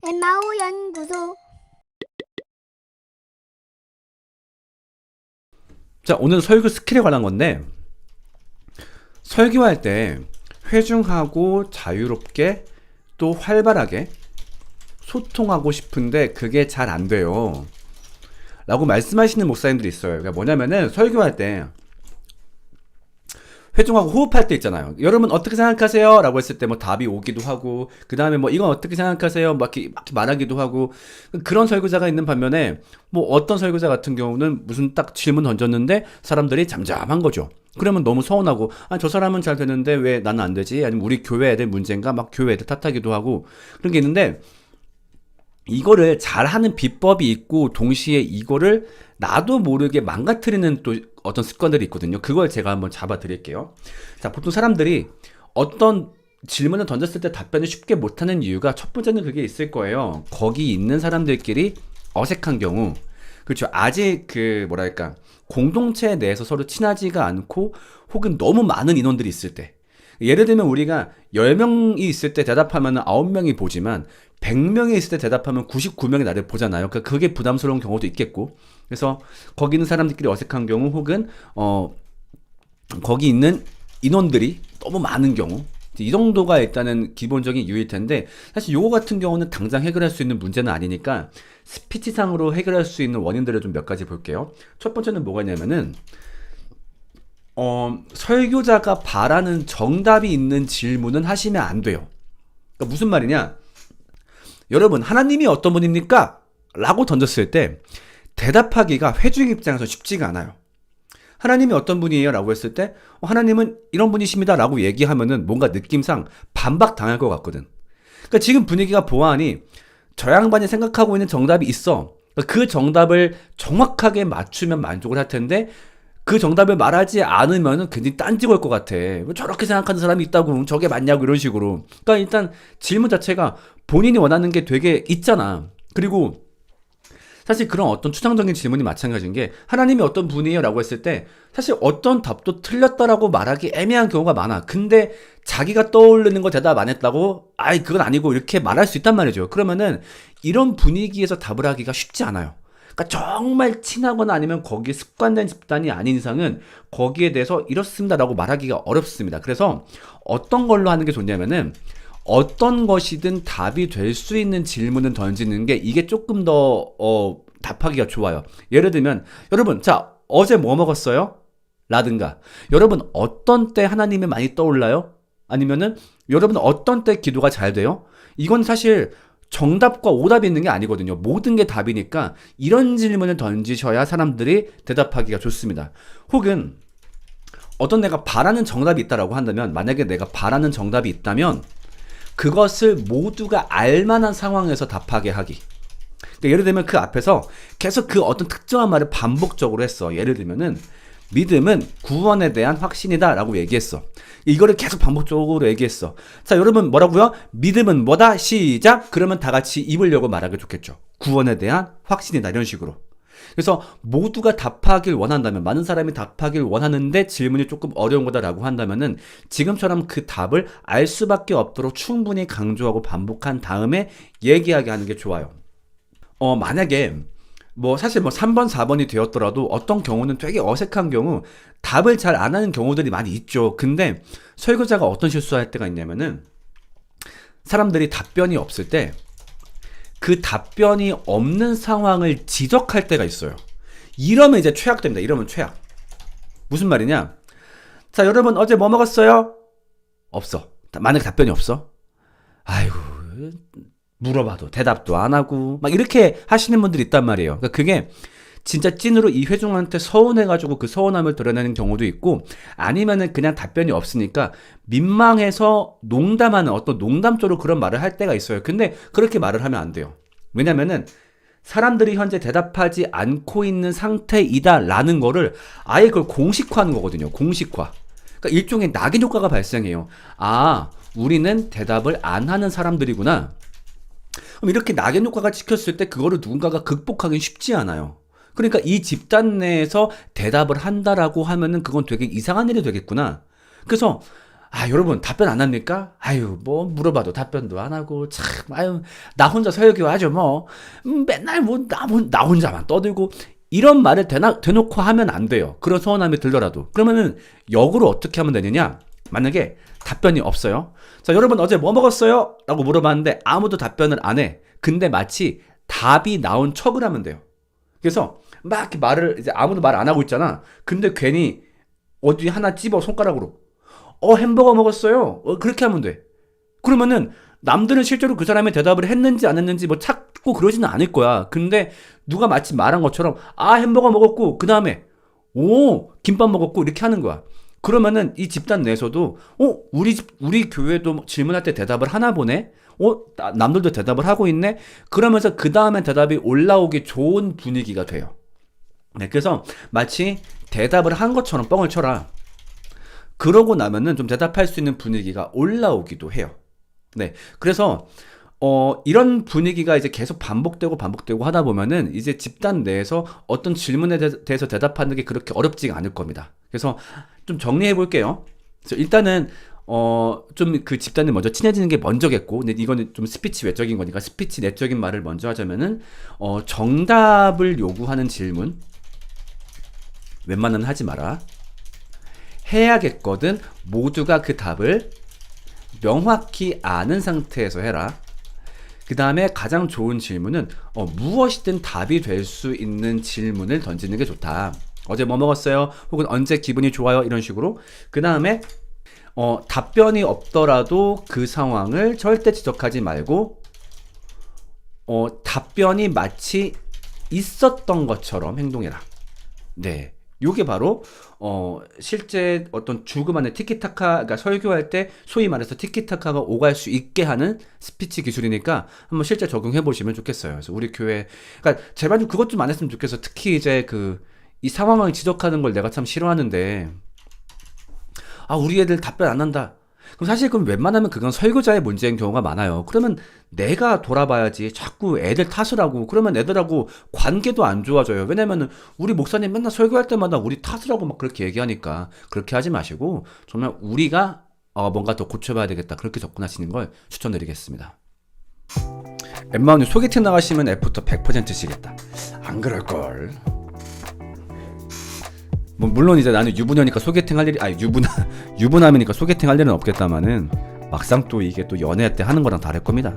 엠마오 연구소. 자, 오늘 설교 스킬에 관한 건데, 설교할 때 회중하고 자유롭게 또 활발하게 소통하고 싶은데 그게 잘 안 돼요 라고 말씀하시는 목사님들이 있어요. 그러니까 뭐냐면은 설교할 때 회중하고 호흡할 때 있잖아요. 여러분 어떻게 생각하세요? 라고 했을 때 뭐 답이 오기도 하고, 그 다음에 뭐 이건 어떻게 생각하세요? 막 이렇게 말하기도 하고, 그런 설교자가 있는 반면에 뭐 어떤 설교자 같은 경우는 무슨 딱 질문 던졌는데 사람들이 잠잠한 거죠. 그러면 너무 서운하고, 아, 저 사람은 잘 되는데 왜 나는 안 되지? 아니면 우리 교회 애들 문제인가? 막 교회 애들 탓하기도 하고, 그런 게 있는데, 이거를 잘하는 비법이 있고 동시에 이거를 나도 모르게 망가뜨리는 또 어떤 습관들이 있거든요. 그걸 제가 한번 잡아 드릴게요. 자, 보통 사람들이 어떤 질문을 던졌을 때 답변을 쉽게 못하는 이유가 첫 번째는 그게 있을 거예요. 거기 있는 사람들끼리 어색한 경우, 그렇죠. 아직 그 뭐랄까 공동체 내에서 서로 친하지가 않고 혹은 너무 많은 인원들이 있을 때, 예를 들면 우리가 10명이 있을 때 대답하면 9명이 보지만 100명이 있을 때 대답하면 99명이 나를 보잖아요. 그러니까 그게 부담스러운 경우도 있겠고, 그래서 거기 있는 사람들끼리 어색한 경우 혹은 거기 있는 인원들이 너무 많은 경우, 이 정도가 일단은 기본적인 이유일 텐데, 사실 요거 같은 경우는 당장 해결할 수 있는 문제는 아니니까 스피치상으로 해결할 수 있는 원인들을 좀 몇 가지 볼게요. 첫 번째는 뭐가 있냐면은 설교자가 바라는 정답이 있는 질문은 하시면 안 돼요. 그러니까 무슨 말이냐? 여러분, 하나님이 어떤 분입니까? 라고 던졌을 때 대답하기가 회중 입장에서 쉽지가 않아요. 하나님이 어떤 분이에요? 라고 했을 때 하나님은 이런 분이십니다 라고 얘기하면은 뭔가 느낌상 반박 당할 것 같거든. 그러니까 지금 분위기가 보아하니 저 양반이 생각하고 있는 정답이 있어. 그러니까 그 정답을 정확하게 맞추면 만족을 할 텐데, 그 정답을 말하지 않으면은 괜히 딴지 걸 것 같아. 왜 저렇게 생각하는 사람이 있다고, 저게 맞냐고, 이런 식으로. 그러니까 일단 질문 자체가 본인이 원하는 게 되게 있잖아. 그리고 사실 그런 어떤 추상적인 질문이 마찬가지인 게, 하나님이 어떤 분이에요? 라고 했을 때 사실 어떤 답도 틀렸다라고 말하기 애매한 경우가 많아. 근데 자기가 떠오르는 거 대답 안 했다고, 아이, 그건 아니고, 이렇게 말할 수 있단 말이죠. 그러면은 이런 분위기에서 답을 하기가 쉽지 않아요. 그러니까 정말 친하거나 아니면 거기에 습관된 집단이 아닌 이상은 거기에 대해서 이렇습니다라고 말하기가 어렵습니다. 그래서 어떤 걸로 하는 게 좋냐면은, 어떤 것이든 답이 될 수 있는 질문을 던지는 게 이게 조금 더 답하기가 좋아요. 예를 들면, 여러분, 자, 어제 뭐 먹었어요? 라든가, 여러분 어떤 때 하나님이 많이 떠올라요? 아니면은 여러분 어떤 때 기도가 잘 돼요? 이건 사실 정답과 오답이 있는 게 아니거든요. 모든 게 답이니까 이런 질문을 던지셔야 사람들이 대답하기가 좋습니다. 혹은 어떤 내가 바라는 정답이 있다라고 한다면, 만약에 내가 바라는 정답이 있다면 그것을 모두가 알만한 상황에서 답하게 하기. 그러니까 예를 들면 그 앞에서 계속 그 어떤 특정한 말을 반복적으로 했어. 예를 들면은 믿음은 구원에 대한 확신이다 라고 얘기했어. 이거를 계속 반복적으로 얘기했어. 자, 여러분 뭐라고요? 믿음은 뭐다? 시작! 그러면 다 같이 입으려고 말하기 좋겠죠. 구원에 대한 확신이다, 이런 식으로. 그래서 모두가 답하길 원한다면, 많은 사람이 답하길 원하는데 질문이 조금 어려운 거다라고 한다면은 지금처럼 그 답을 알 수밖에 없도록 충분히 강조하고 반복한 다음에 얘기하게 하는 게 좋아요. 만약에 뭐 사실 뭐 3번, 4번이 되었더라도 어떤 경우는 되게 어색한 경우, 답을 잘 안 하는 경우들이 많이 있죠. 근데 설교자가 어떤 실수할 때가 있냐면은, 사람들이 답변이 없을 때 그 답변이 없는 상황을 지적할 때가 있어요. 이러면 이제 최악됩니다. 이러면 최악. 무슨 말이냐? 자, 여러분 어제 뭐 먹었어요? 없어. 만약에 답변이 없어? 아이고, 물어봐도 대답도 안 하고 막 이렇게 하시는 분들이 있단 말이에요. 그러니까 그게 진짜 찐으로 이 회중한테 서운해가지고 그 서운함을 드러내는 경우도 있고, 아니면은 그냥 답변이 없으니까 민망해서 농담하는, 어떤 농담조로 그런 말을 할 때가 있어요. 근데 그렇게 말을 하면 안 돼요. 왜냐면은 사람들이 현재 대답하지 않고 있는 상태이다라는 거를 아예 그걸 공식화하는 거거든요. 공식화. 그러니까 일종의 낙인 효과가 발생해요. 아, 우리는 대답을 안 하는 사람들이구나. 그럼 이렇게 낙인 효과가 찍혔을 때 그거를 누군가가 극복하기는 쉽지 않아요. 그러니까 이 집단 내에서 대답을 한다라고 하면은 그건 되게 이상한 일이 되겠구나. 그래서 여러분 답변 안 합니까? 뭐 물어봐도 답변도 안 하고 참 나 혼자 설교하죠 뭐. 맨날 뭐 나 혼자만 떠들고 이런 말을 대놓고 하면 안 돼요. 그런 서운함이 들더라도. 그러면은 역으로 어떻게 하면 되느냐? 만약에 답변이 없어요. 자, 여러분 어제 뭐 먹었어요? 라고 물어봤는데 아무도 답변을 안 해. 근데 마치 답이 나온 척을 하면 돼요. 그래서 막 이렇게 말을 이제 아무도 말 안 하고 있잖아. 근데 괜히 어디 하나 찝어 손가락으로. 햄버거 먹었어요. 그렇게 하면 돼. 그러면은 남들은 실제로 그 사람이 대답을 했는지 안 했는지 뭐 찾고 그러지는 않을 거야. 근데 누가 마치 말한 것처럼 햄버거 먹었고 그 다음에 김밥 먹었고 이렇게 하는 거야. 그러면은 이 집단 내에서도 우리 교회도 질문할 때 대답을 하나 보네. 남들도 대답을 하고 있네. 그러면서 그 다음에 대답이 올라오기 좋은 분위기가 돼요. 네, 그래서 마치 대답을 한 것처럼 뻥을 쳐라. 그러고 나면은 좀 대답할 수 있는 분위기가 올라오기도 해요. 네. 그래서, 이런 분위기가 이제 계속 반복되고 하다 보면은 이제 집단 내에서 어떤 질문에 대해서 대답하는 게 그렇게 어렵지가 않을 겁니다. 그래서 좀 정리해 볼게요. 그래서 일단은, 좀 그 집단이 먼저 친해지는 게 먼저겠고, 근데 이거는 좀 스피치 외적인 거니까 스피치 내적인 말을 먼저 하자면은, 정답을 요구하는 질문. 웬만하면 하지 마라. 해야겠거든 모두가 그 답을 명확히 아는 상태에서 해라. 그 다음에 가장 좋은 질문은 무엇이든 답이 될 수 있는 질문을 던지는 게 좋다. 어제 뭐 먹었어요? 혹은 언제 기분이 좋아요? 이런 식으로. 그 다음에 답변이 없더라도 그 상황을 절대 지적하지 말고 답변이 마치 있었던 것처럼 행동해라. 네. 요게 바로 실제 어떤 죽음 안에 티키타카, 그러니까 설교할 때 소위 말해서 티키타카가 오갈 수 있게 하는 스피치 기술이니까 한번 실제 적용해 보시면 좋겠어요. 그래서 우리 교회, 그러니까 제발 좀 그것 좀 안 했으면 좋겠어. 특히 이제 이 상황을 지적하는 걸 내가 참 싫어하는데, 우리 애들 답변 안 한다. 그럼 웬만하면 그건 설교자의 문제인 경우가 많아요. 그러면 내가 돌아봐야지. 자꾸 애들 탓을 하고 그러면 애들하고 관계도 안 좋아져요. 왜냐면은 우리 목사님 맨날 설교할 때마다 우리 탓을 하고 막 그렇게 얘기하니까 그렇게 하지 마시고 정말 우리가 뭔가 더 고쳐봐야 되겠다. 그렇게 접근하시는 걸 추천드리겠습니다. 엠마운이 소개팅 나가시면 애프터 100%시겠다. 안 그럴걸. 뭐 물론 이제 나는 유부녀니까 소개팅 할 일이 유부남이니까 소개팅 할 일은 없겠다마는 막상 또 이게 또 연애 때 하는 거랑 다를 겁니다.